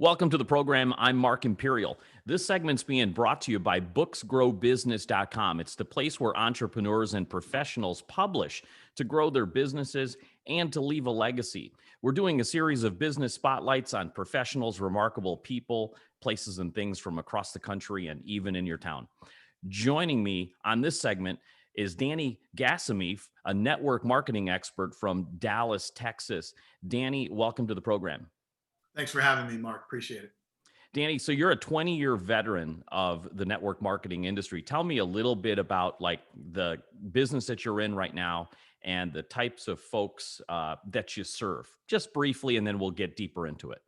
Welcome to the program. I'm Mark Imperial. This segment's being brought to you by booksgrowbusiness.com. It's the place where entrepreneurs and professionals publish to grow their businesses and to leave a legacy. We're doing a series of business spotlights on professionals, remarkable people, places and things from across the country and even in your town. Joining me on this segment is Danny Gasemy, a network marketing expert from Dallas, Texas. Danny, welcome to the program. Thanks for having me, Mark. Appreciate it. Danny, so you're a 20-year veteran of the network marketing industry. Tell me a little bit about like the business that you're in right now and the types of folks that you serve, just briefly, and then we'll get deeper into it.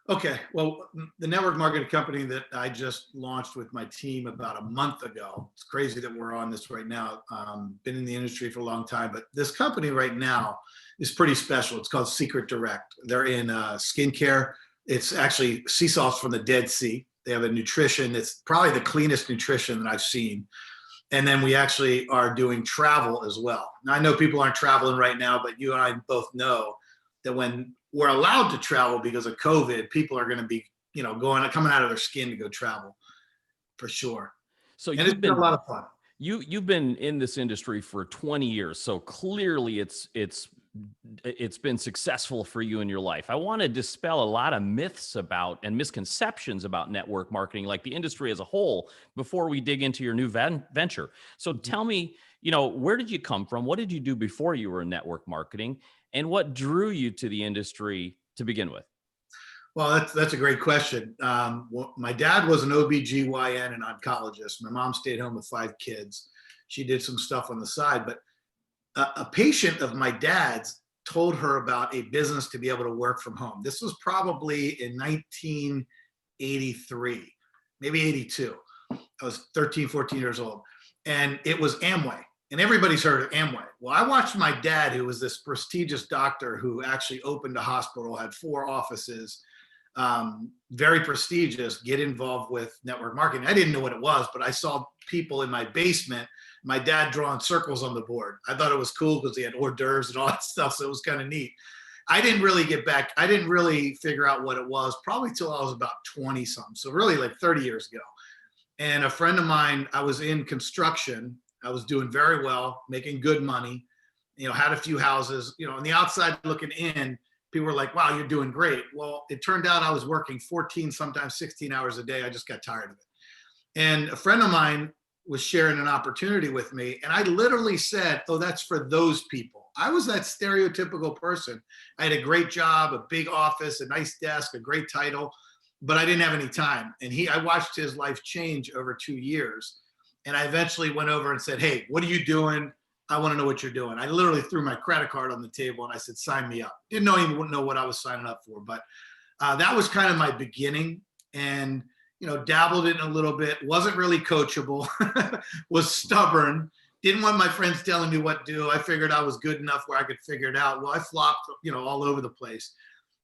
Okay. Well, the network marketing company that I just launched with my team about a month ago. It's crazy that we're on this right now. Been in the industry for a long time, but this company right now is pretty special. It's called Secret Direct. They're in skincare. It's actually sea salts from the Dead Sea. They have a nutrition. It's probably the cleanest nutrition that I've seen. And then we actually are doing travel as well. Now, I know people aren't traveling right now, but you and I both know that when we're allowed to travel because of COVID, people are going to be, coming out of their skin to go travel for sure. So And it's been a lot of fun. You've been in this industry for 20 years, so clearly it's been successful for you in your life. I want to dispel a lot of myths about and misconceptions about network marketing, like the industry as a whole, before we dig into your new venture. So tell me, where did you come from? What did you do before you were in network marketing? And what drew you to the industry to begin with? Well, that's a great question. My dad was an OBGYN and oncologist. My mom stayed home with 5 kids. She did some stuff on the side, but a patient of my dad's told her about a business to be able to work from home. This was probably in 1983, maybe 82. I was 13, 14 years old. And it was Amway. And everybody's heard of Amway. Well, I watched my dad, who was this prestigious doctor who actually opened a hospital, had 4 offices, very prestigious, get involved with network marketing. I didn't know what it was, but I saw people in my basement, my dad drawing circles on the board. I thought it was cool because he had hors d'oeuvres and all that stuff, so it was kind of neat. I didn't really figure out what it was probably till I was about 20 something. So really like 30 years ago. And a friend of mine, I was in construction. I was doing very well, making good money, had a few houses, on the outside looking in, people were like, wow, you're doing great. Well, it turned out I was working 14, sometimes 16 hours a day. I just got tired of it. And a friend of mine was sharing an opportunity with me. And I literally said, oh, that's for those people. I was that stereotypical person. I had a great job, a big office, a nice desk, a great title, but I didn't have any time. And I watched his life change over 2 years. And I eventually went over and said, hey, what are you doing? I want to know what you're doing. I literally threw my credit card on the table and I said, sign me up. Didn't even know what I was signing up for, but that was kind of my beginning. And, dabbled in a little bit, wasn't really coachable, was stubborn, didn't want my friends telling me what to do. I figured I was good enough where I could figure it out. Well, I flopped, all over the place.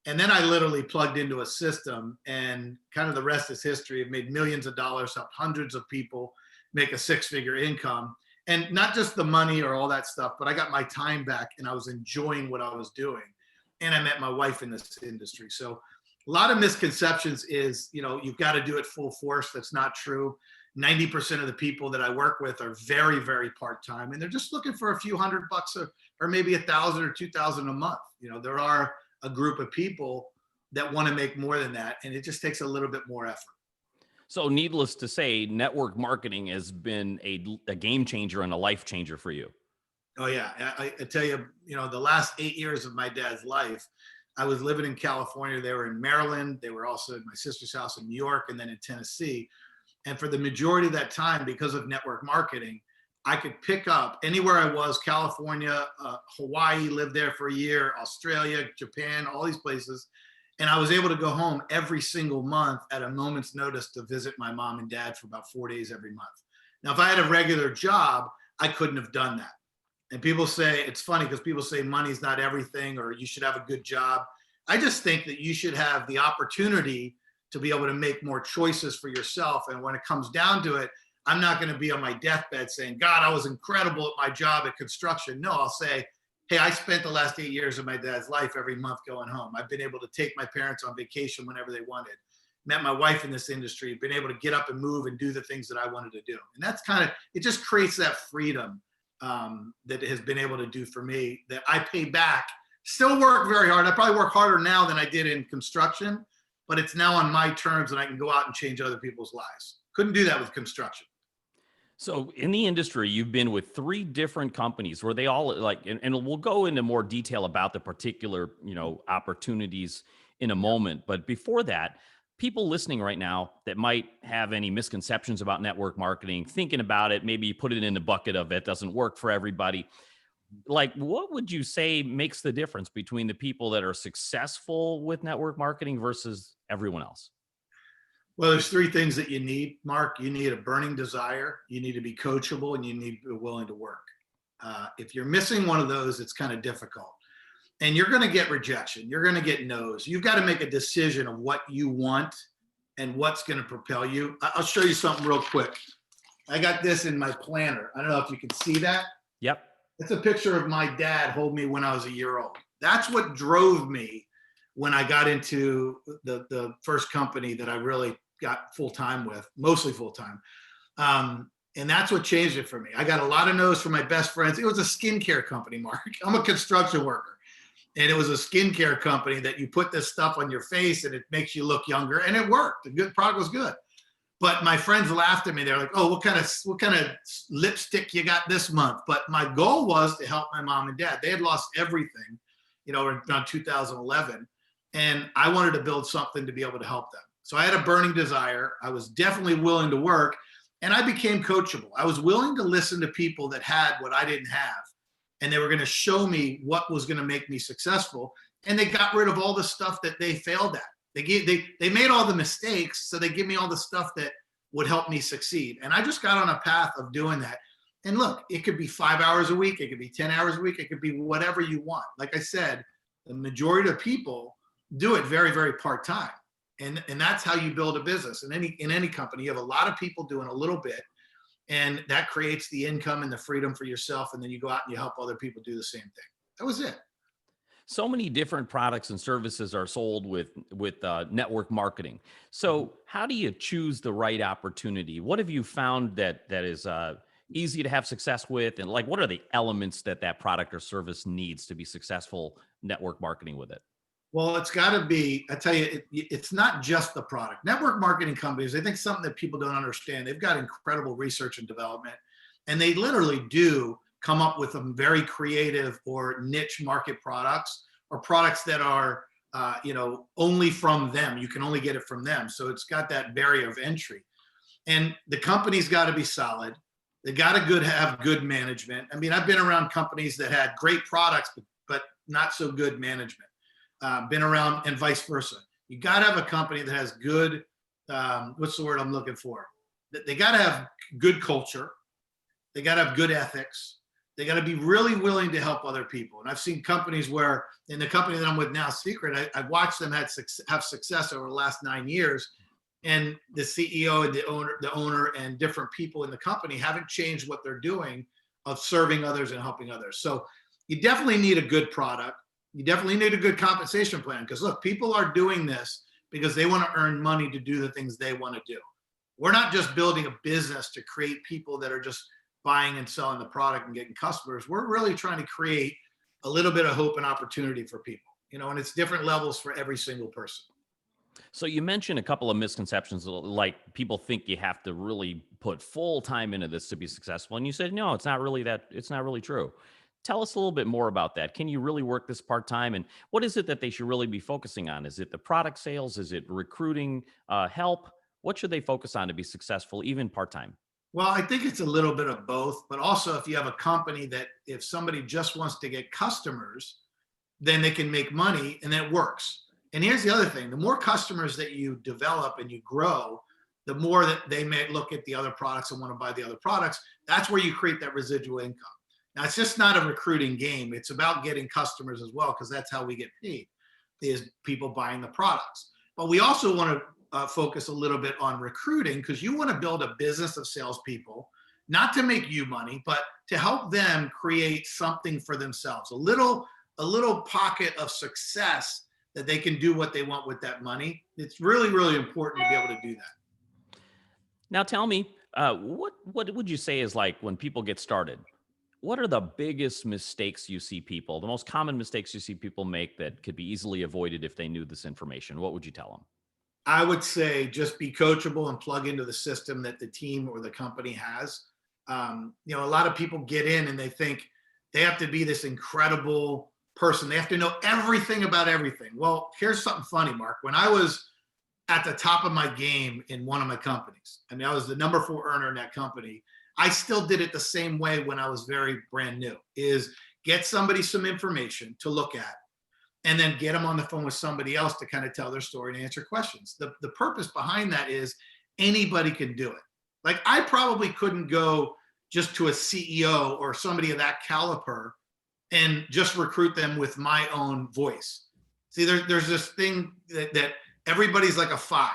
And then I literally plugged into a system and kind of the rest is history. I've made millions of dollars, helped hundreds of people make a 6-figure income. And not just the money or all that stuff, but I got my time back and I was enjoying what I was doing. And I met my wife in this industry. So a lot of misconceptions is, you've got to do it full force. That's not true. 90% of the people that I work with are very, very part-time, and they're just looking for a few $100 or maybe 1,000 or 2,000 a month. There are a group of people that want to make more than that, and it just takes a little bit more effort. So needless to say, network marketing has been a game changer and a life changer for you. Oh yeah. I tell you, the last 8 years of my dad's life, I was living in California. They were in Maryland. They were also at my sister's house in New York and then in Tennessee. And for the majority of that time, because of network marketing, I could pick up anywhere I was, California, Hawaii, lived there for a year, Australia, Japan, all these places. And I was able to go home every single month at a moment's notice to visit my mom and dad for about 4 days every month. Now, if I had a regular job, I couldn't have done that. And people say, it's funny because people say money's not everything or you should have a good job. I just think that you should have the opportunity to be able to make more choices for yourself. And when it comes down to it, I'm not going to be on my deathbed saying, God, I was incredible at my job at construction. No, I'll say, hey, I spent the last 8 years of my dad's life every month going home. I've been able to take my parents on vacation whenever they wanted. Met my wife in this industry, been able to get up and move and do the things that I wanted to do. And that's kind of, it just creates that freedom that it has been able to do for me, that I pay back. Still work very hard. I probably work harder now than I did in construction, but it's now on my terms and I can go out and change other people's lives. Couldn't do that with construction. So in the industry, you've been with 3 different companies where they all like, and we'll go into more detail about the particular, opportunities in a moment. But before that, people listening right now that might have any misconceptions about network marketing, thinking about it, maybe put it in the bucket of it doesn't work for everybody. Like, what would you say makes the difference between the people that are successful with network marketing versus everyone else? Well, there's 3 things that you need, Mark. You need a burning desire, you need to be coachable, and you need to be willing to work. If you're missing one of those, it's kind of difficult. And you're going to get rejection. You're going to get no's. You've got to make a decision of what you want and what's going to propel you. I'll show you something real quick. I got this in my planner. I don't know if you can see that. Yep. It's a picture of my dad holding me when I was a year old. That's what drove me when I got into the first company that I really got full-time with, mostly full-time. And that's what changed it for me. I got a lot of no's from my best friends. It was a skincare company, Mark. I'm a construction worker. And it was a skincare company that you put this stuff on your face and it makes you look younger. And it worked. The good product was good. But my friends laughed at me. They're like, oh, what kind of lipstick you got this month? But my goal was to help my mom and dad. They had lost everything, around 2011. And I wanted to build something to be able to help them. So I had a burning desire. I was definitely willing to work. And I became coachable. I was willing to listen to people that had what I didn't have. And they were going to show me what was going to make me successful. And they got rid of all the stuff that they failed at. They made all the mistakes, so they give me all the stuff that would help me succeed. And I just got on a path of doing that. And look, it could be 5 hours a week, it could be 10 hours a week, it could be whatever you want. Like I said, the majority of people do it very, very part-time. And that's how you build a business. In any company, you have a lot of people doing a little bit. And that creates the income and the freedom for yourself. And then you go out and you help other people do the same thing. That was it. So many different products and services are sold with network marketing. So how do you choose the right opportunity? What have you found that is easy to have success with? And like, what are the elements that product or service needs to be successful network marketing with it? Well, it's got to be, I tell you, it's not just the product. Network marketing companies, I think something that people don't understand, they've got incredible research and development, and they literally do come up with some very creative or niche market products, or products that are, only from them. You can only get it from them. So it's got that barrier of entry. And the company's got to be solid. They got to have good management. I mean, I've been around companies that had great products, but not so good management. Been around, and vice versa. You got to have a company that has good, what's the word I'm looking for? They got to have good culture. They got to have good ethics. They got to be really willing to help other people. And I've seen companies where, in the company that I'm with now, Secret, I've watched them have success over the last 9 years. And the CEO and the owner and different people in the company haven't changed what they're doing of serving others and helping others. So you definitely need a good product. You definitely need a good compensation plan, because look, people are doing this because they want to earn money to do the things they want to do. We're not just building a business to create people that are just buying and selling the product and getting customers. We're really trying to create a little bit of hope and opportunity for people, and it's different levels for every single person. So you mentioned a couple of misconceptions, like people think you have to really put full time into this to be successful. And you said, no, it's not really true. Tell us a little bit more about that. Can you really work this part-time? And what is it that they should really be focusing on? Is it the product sales? Is it recruiting help? What should they focus on to be successful, even part-time? Well, I think it's a little bit of both, but also if you have a company that if somebody just wants to get customers, then they can make money and it works. And here's the other thing. The more customers that you develop and you grow, the more that they may look at the other products and want to buy the other products. That's where you create that residual income. Now, it's just not a recruiting game. It's about getting customers as well, because that's how we get paid, is people buying the products. But we also want to focus a little bit on recruiting, because you want to build a business of salespeople not to make you money, but to help them create something for themselves, a little pocket of success that they can do what they want with that money. It's really, really important to be able to do that. Now tell me, what would you say is like when people get started? What are the biggest mistakes you see people, the most common mistakes you see people make that could be easily avoided if they knew this information? What would you tell them? I would say just be coachable and plug into the system that the team or the company has. A lot of people get in and they think they have to be this incredible person. They have to know everything about everything. Well, here's something funny, Mark. When I was at the top of my game in one of my companies, I mean, I was the number 4 earner in that company. I still did it the same way when I was very brand new, is get somebody some information to look at and then get them on the phone with somebody else to kind of tell their story and answer questions. The purpose behind that is anybody can do it. Like I probably couldn't go just to a CEO or somebody of that caliber and just recruit them with my own voice. See, there's this thing that everybody's like a 5.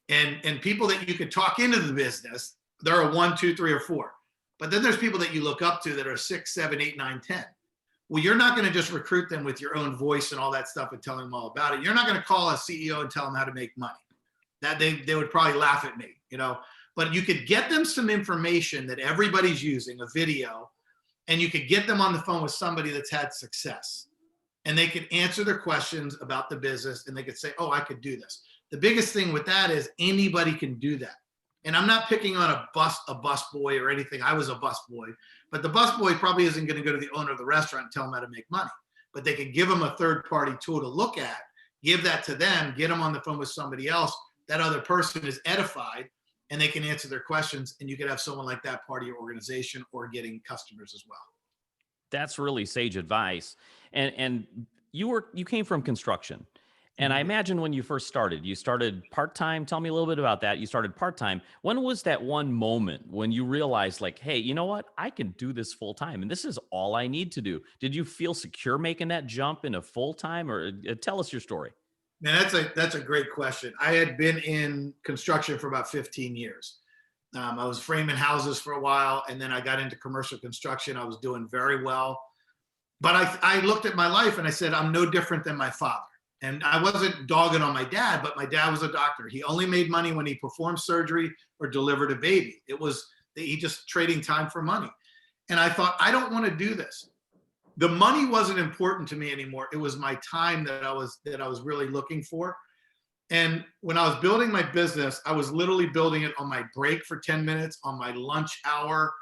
And people that you could talk into the business, they're a 1, 2, 3, or 4. But then there's people that you look up to that are 6, 7, 8, 9, 10. Well, you're not going to just recruit them with your own voice and all that stuff and tell them all about it. You're not going to call a CEO and tell them how to make money. That they would probably laugh at me, But you could get them some information that everybody's using, a video, and you could get them on the phone with somebody that's had success. And they could answer their questions about the business and they could say, oh, I could do this. The biggest thing with that is anybody can do that. And I'm not picking on a bus boy or anything. I was a bus boy, but the bus boy probably isn't going to go to the owner of the restaurant and tell him how to make money. But they could give them a third-party tool to look at, give that to them, get them on the phone with somebody else. That other person is edified, and they can answer their questions. And you could have someone like that part of your organization or getting customers as well. That's really sage advice. And you came from construction. And I imagine when you first started, you started part-time. Tell me a little bit about that. You started part-time. When was that one moment when you realized like, hey, you know what? I can do this full-time and this is all I need to do. Did you feel secure making that jump into full-time or tell us your story? Man, that's a great question. I had been in construction for about 15 years. I was framing houses for a while, and then I got into commercial construction. I was doing very well. But I looked at my life and I said, I'm no different than my father. And I wasn't dogging on my dad, but my dad was a doctor. He only made money when he performed surgery or delivered a baby. He just trading time for money. And I thought, I don't want to do this. The money wasn't important to me anymore. It was my time that I was really looking for. And when I was building my business, I was literally building it on my break for 10 minutes, on my lunch hour,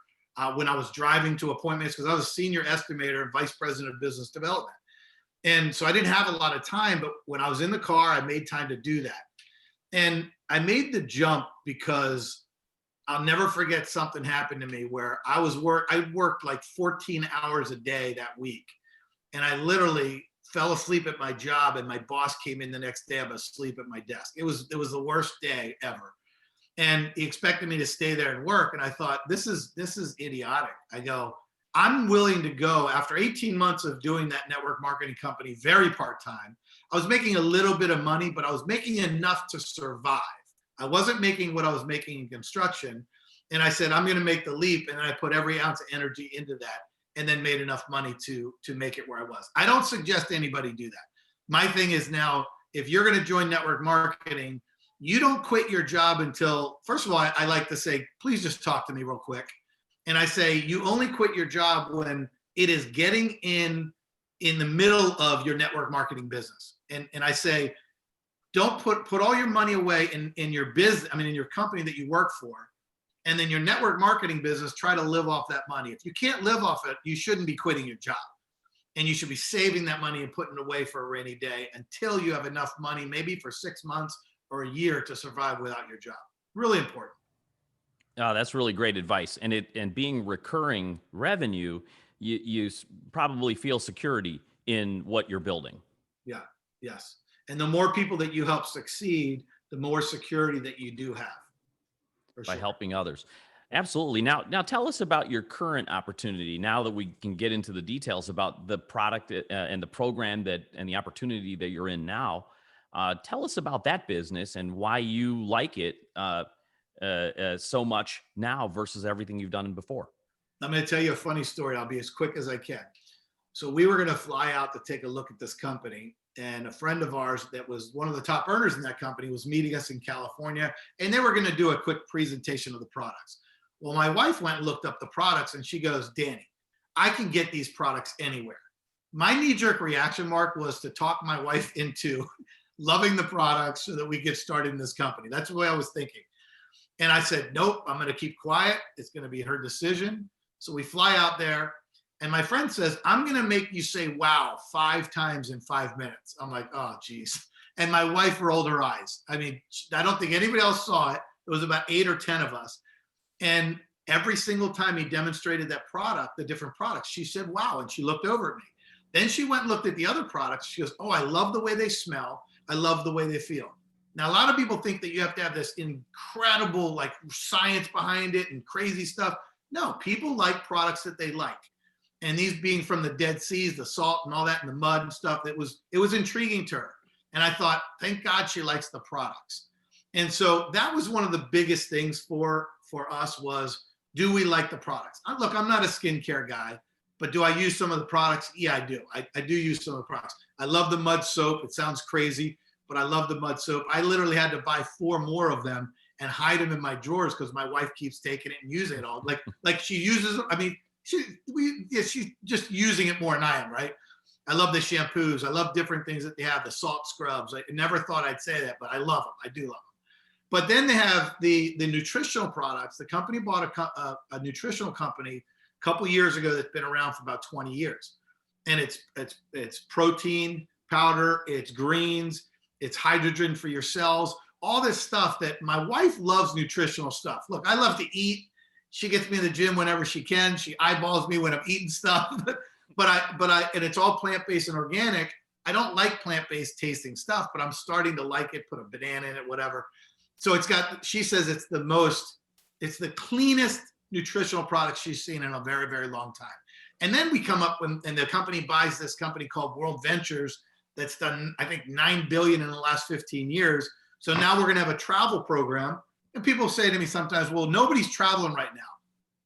when I was driving to appointments, because I was a senior estimator and vice president of business development. And so I didn't have a lot of time, but when I was in the car, I made time to do that. And I made the jump because I'll never forget something happened to me where I worked like 14 hours a day that week. And I literally fell asleep at my job, and my boss came in the next day. I was asleep at my desk. It was the worst day ever. And he expected me to stay there and work. And I thought, this is idiotic. I go, I'm willing to go. After 18 months of doing that network marketing company, very part-time, I was making a little bit of money, but I was making enough to survive. I wasn't making what I was making in construction. And I said, I'm going to make the leap. And then I put every ounce of energy into that and then made enough money to make it where I was. I don't suggest anybody do that. My thing is now, if you're going to join network marketing, you don't quit your job until, first of all, I like to say, please just talk to me real quick. And I say, you only quit your job when it is getting in the middle of your network marketing business. And I say, don't put all your money away in your business, in your company that you work for. And then your network marketing business, try to live off that money. If you can't live off it, you shouldn't be quitting your job. And you should be saving that money and putting it away for a rainy day until you have enough money, maybe for 6 months or a year, to survive without your job. Really important. Oh, that's really great advice. And being recurring revenue, you probably feel security in what you're building. Yeah. Yes. And the more people that you help succeed, the more security that you do have. By helping others. Absolutely. Now tell us about your current opportunity. Now that we can get into the details about the product and the program and the opportunity that you're in now, tell us about that business and why you like it so much now versus everything you've done before? I'm going to tell you a funny story. I'll be as quick as I can. So we were going to fly out to take a look at this company, and a friend of ours that was one of the top earners in that company was meeting us in California, and they were going to do a quick presentation of the products. Well, my wife went and looked up the products, and she goes, Danny, I can get these products anywhere. My knee-jerk reaction, Mark, was to talk my wife into loving the products so that we get started in this company. That's the way I was thinking. And I said, nope, I'm going to keep quiet. It's going to be her decision. So we fly out there, and my friend says, I'm going to make you say wow 5 times in 5 minutes. I'm like, oh, geez. And my wife rolled her eyes. I mean, I don't think anybody else saw it. It was about 8 or 10 of us. And every single time he demonstrated that product, the different products, she said, wow. And she looked over at me. Then she went and looked at the other products. She goes, oh, I love the way they smell. I love the way they feel. Now, a lot of people think that you have to have this incredible like science behind it and crazy stuff. No, people like products that they like. And these being from the Dead Seas, the salt and all that and the mud and stuff, it was intriguing to her. And I thought, thank God she likes the products. And so that was one of the biggest things for us was, do we like the products? Look, I'm not a skincare guy, but do I use some of the products? Yeah, I do. I do use some of the products. I love the mud soap. It sounds crazy, but I love the mud soap. I literally had to buy 4 more of them and hide them in my drawers because my wife keeps taking it and using it all. Like she uses them. I mean, she's just using it more than I am, right? I love the shampoos. I love different things that they have, the salt scrubs. I never thought I'd say that, but I love them. I do love them. But then they have the nutritional products. The company bought a nutritional company a couple years ago that's been around for about 20 years. And it's protein powder, it's greens, it's hydrogen for your cells, all this stuff that my wife loves nutritional stuff. Look, I love to eat. She gets me in the gym whenever she can. She eyeballs me when I'm eating stuff, and it's all plant-based and organic. I don't like plant-based tasting stuff, but I'm starting to like it, put a banana in it, whatever. So she says it's the cleanest nutritional product she's seen in a very, very long time. And then we come up and the company buys this company called World Ventures that's done, I think, $9 billion in the last 15 years. So now we're going to have a travel program. And people say to me sometimes, well, nobody's traveling right now.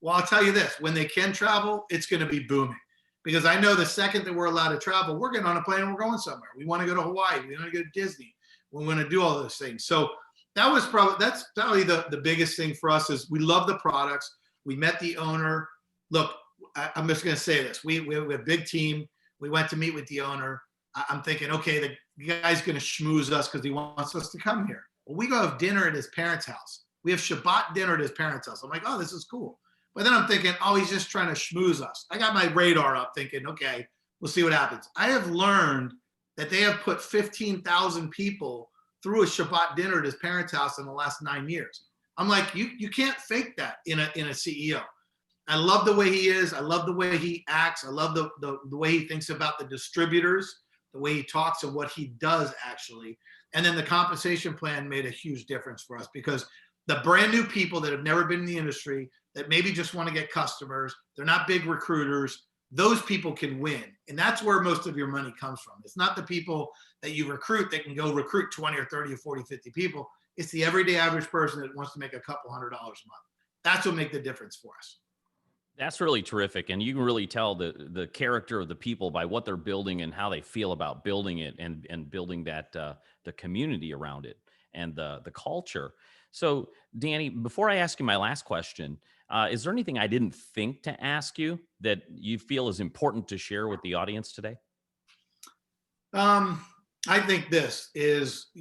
Well, I'll tell you this, when they can travel, it's going to be booming. Because I know the second that we're allowed to travel, we're getting on a plane and we're going somewhere. We want to go to Hawaii. We want to go to Disney. We want to do all those things. So that's probably the biggest thing for us is we love the products. We met the owner. Look, I'm just going to say this. We have a big team. We went to meet with the owner. I'm thinking, okay, the guy's going to schmooze us because he wants us to come here. Well, we go have dinner at his parents' house. We have Shabbat dinner at his parents' house. I'm like, oh, this is cool. But then I'm thinking, oh, he's just trying to schmooze us. I got my radar up thinking, okay, we'll see what happens. I have learned that they have put 15,000 people through a Shabbat dinner at his parents' house in the last 9 years. I'm like, you can't fake that in a CEO. I love the way he is. I love the way he acts. I love the way he thinks about the distributors, the way he talks and what he does actually. And then the compensation plan made a huge difference for us because the brand new people that have never been in the industry, that maybe just want to get customers, they're not big recruiters, those people can win. And that's where most of your money comes from. It's not the people that you recruit that can go recruit 20 or 30 or 40, 50 people. It's the everyday average person that wants to make a couple $100 a month. That's what makes the difference for us. That's really terrific. And you can really tell the character of the people by what they're building and how they feel about building it and building that the community around it and the culture. So, Danny, before I ask you my last question, is there anything I didn't think to ask you that you feel is important to share with the audience today? I think this is,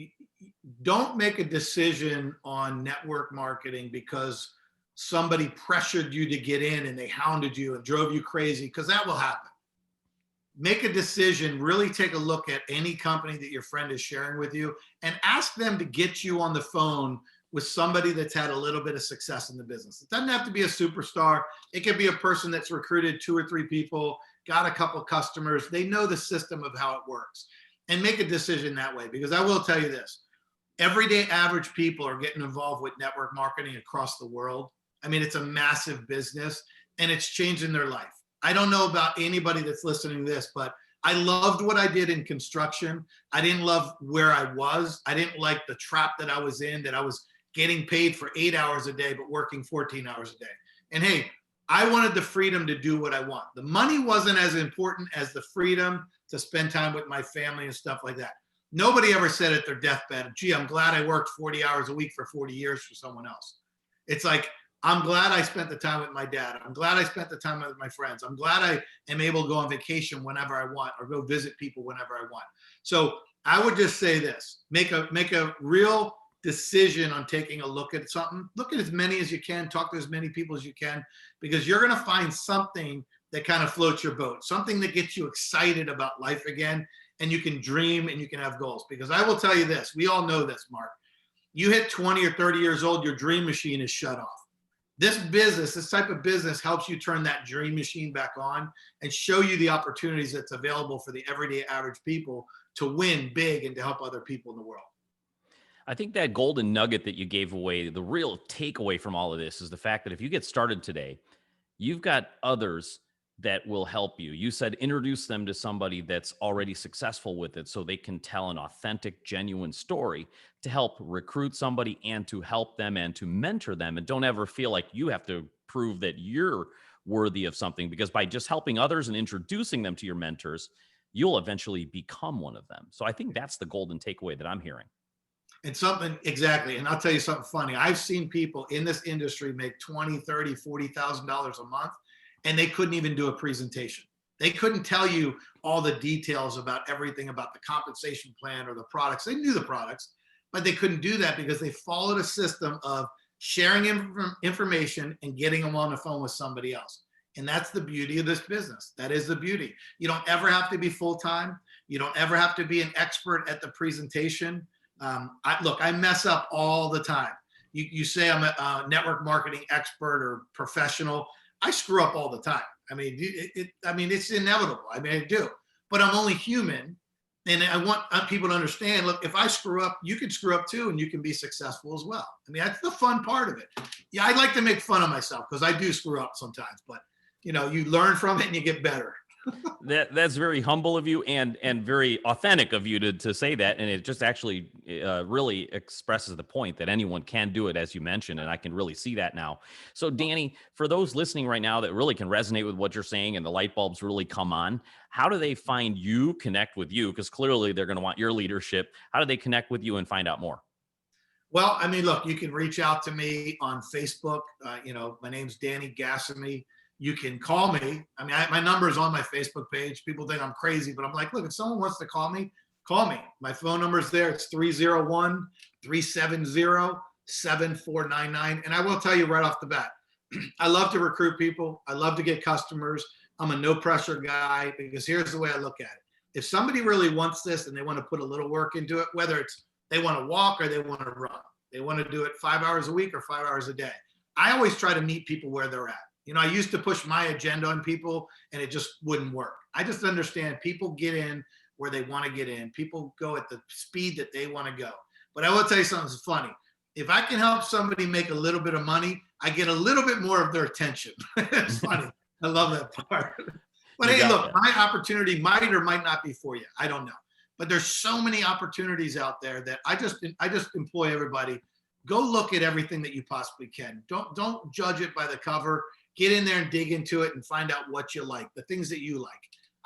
don't make a decision on network marketing because somebody pressured you to get in and they hounded you and drove you crazy, because that will happen. Make a decision, really take a look at any company that your friend is sharing with you and ask them to get you on the phone with somebody that's had a little bit of success in the business. It doesn't have to be a superstar. It could be a person that's recruited 2 or 3 people, got a couple customers. They know the system of how it works, and make a decision that way. Because I will tell you this, everyday average people are getting involved with network marketing across the world. I mean, it's a massive business and it's changing their life. I don't know about anybody that's listening to this, but I loved what I did in construction. I didn't love where I was. I didn't like the trap that I was in, that I was getting paid for 8 hours a day, but working 14 hours a day. And hey, I wanted the freedom to do what I want. The money wasn't as important as the freedom to spend time with my family and stuff like that. Nobody ever said at their deathbed, gee, I'm glad I worked 40 hours a week for 40 years for someone else. It's like, I'm glad I spent the time with my dad. I'm glad I spent the time with my friends. I'm glad I am able to go on vacation whenever I want or go visit people whenever I want. So I would just say this, make a real decision on taking a look at something. Look at as many as you can, talk to as many people as you can, because you're going to find something that kind of floats your boat, something that gets you excited about life again, and you can dream and you can have goals. Because I will tell you this, we all know this, Mark. You hit 20 or 30 years old, your dream machine is shut off. This business, this type of business helps you turn that dream machine back on and show you the opportunities that's available for the everyday average people to win big and to help other people in the world. I think that golden nugget that you gave away, the real takeaway from all of this is the fact that if you get started today, you've got others that will help you. You said introduce them to somebody that's already successful with it so they can tell an authentic, genuine story to help recruit somebody and to help them and to mentor them. And don't ever feel like you have to prove that you're worthy of something, because by just helping others and introducing them to your mentors, you'll eventually become one of them. So I think that's the golden takeaway that I'm hearing. And something, exactly. And I'll tell you something funny. I've seen people in this industry make $20,000, $30,000, $40,000 a month, and they couldn't even do a presentation. They couldn't tell you all the details about everything about the compensation plan or the products. They knew the products, but they couldn't do that because they followed a system of sharing information and getting them on the phone with somebody else. And that's the beauty of this business. That is the beauty. You don't ever have to be full-time. You don't ever have to be an expert at the presentation. I mess up all the time. You say I'm a network marketing expert or professional. I screw up all the time. I mean, it's inevitable. I mean, I do, but I'm only human. And I want people to understand, look, if I screw up, you can screw up too, and you can be successful as well. I mean, that's the fun part of it. Yeah, I like to make fun of myself because I do screw up sometimes, but you learn from it and you get better. That's very humble of you and very authentic of you to say that. And it just actually really expresses the point that anyone can do it, as you mentioned. And I can really see that now. So Danny, for those listening right now that really can resonate with what you're saying and the light bulbs really come on, how do they find you, connect with you? Because clearly they're going to want your leadership. How do they connect with you and find out more? Well, I mean, look, you can reach out to me on Facebook. My name's Danny Gasemy. You can call me. I mean, my number is on my Facebook page. People think I'm crazy, but I'm like, look, if someone wants to call me, call me. My phone number is there. It's 301-370-7499. And I will tell you right off the bat, I love to recruit people. I love to get customers. I'm a no pressure guy because here's the way I look at it. If somebody really wants this and they want to put a little work into it, whether it's they want to walk or they want to run, they want to do it 5 hours a week or 5 hours a day. I always try to meet people where they're at. I used to push my agenda on people and it just wouldn't work. I just understand people get in where they want to get in. People go at the speed that they want to go. But I will tell you something that's funny. If I can help somebody make a little bit of money, I get a little bit more of their attention. It's funny. I love that part. But hey, look, my opportunity might or might not be for you. I don't know. But there's so many opportunities out there that I just employ everybody. Go look at everything that you possibly can. Don't judge it by the cover. Get in there and dig into it and find out what you like, the things that you like.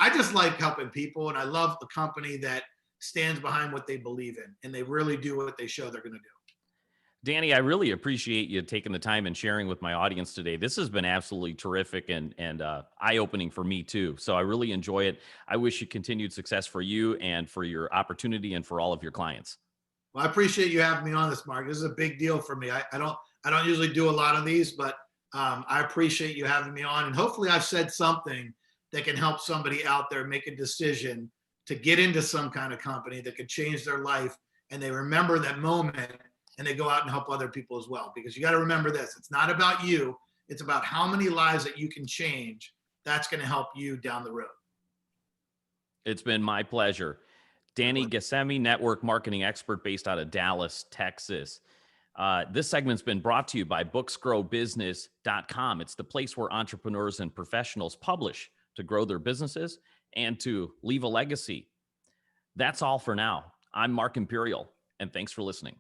I just like helping people, and I love a company that stands behind what they believe in, and they really do what they show they're going to do. Danny, I really appreciate you taking the time and sharing with my audience today. This has been absolutely terrific and eye-opening for me too. So I really enjoy it. I wish you continued success for you and for your opportunity and for all of your clients. Well, I appreciate you having me on this, Mark. This is a big deal for me. I don't usually do a lot of these, but I appreciate you having me on, and hopefully I've said something that can help somebody out there make a decision to get into some kind of company that could change their life, and they remember that moment and they go out and help other people as well. Because you got to remember this, it's not about you. It's about how many lives that you can change. That's going to help you down the road. It's been my pleasure. Danny Gasemy, network marketing expert based out of Dallas, Texas. This segment's been brought to you by booksgrowbusiness.com. It's the place where entrepreneurs and professionals publish to grow their businesses and to leave a legacy. That's all for now. I'm Mark Imperial, and thanks for listening.